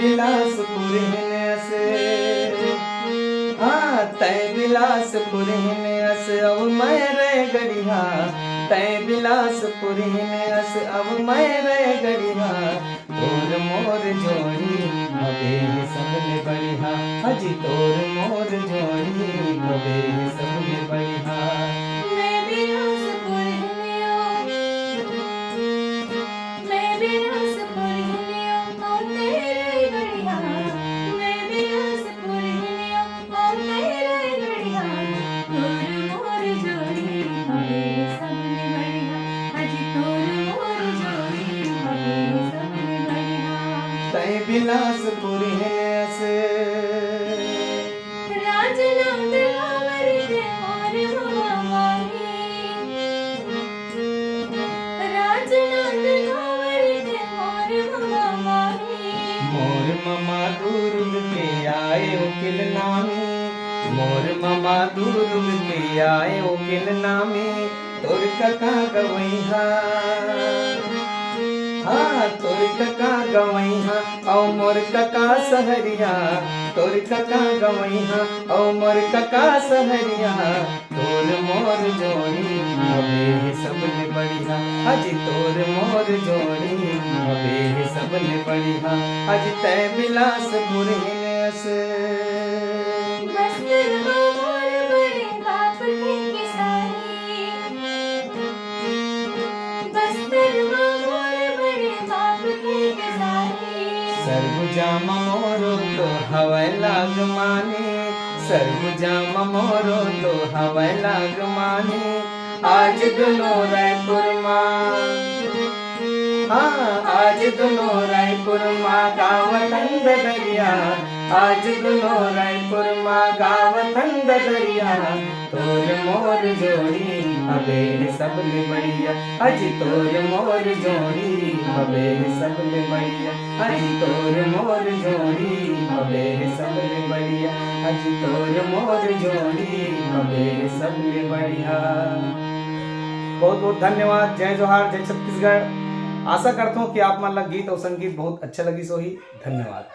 बिलासपुर से हाँ तय बिलासपुर अस अब मैं रे गड़िया तय बिलासपुर अस अब मैं रे गड़िया तोर मोर जोड़ी अबे सबले बढ़िया हजी तोर मोर जोड़ी अबे सबले बढ़िया। तय बिलासपुर से मोर ममा दूर के आए उकिल नामी मोर ममा दूर के आए उकिल नामी तोर कका गवैहा हाँ तोर कका गवैहा औ मोर कका सहरिया तोर कका गवैहा औ मोर कका सहरिया तोर मोर जोड़ी अबे सबले बढ़िया अजी तोर मोर जोड़ी अबे सबले बढ़िया अजी तय बिलासपुर से सरगुजा मोरो तो हवाई लाग माने सरगुजा मोरो तो हवाई लाग माने आज दोनों रायपुर माँ हाँ आज दोनों रायपुर माँ गावतन दरिया आज दोनों रायपुर माँ गावतन दरिया तोर मोर जोड़ी अबे सबले बढ़िया अजी तोर मोर जोड़ी अबे सबले बढ़िया अजी तोर मोर जोड़ी अबे सबले बढ़िया अजी तोर मोर जोड़ी अबे सबले बढ़िया। बहुत बहुत धन्यवाद। जय जोहार जय छत्तीसगढ़। आशा करता हूँ कि आप मन ला गीत और संगीत बहुत अच्छा लगी सोही। धन्यवाद।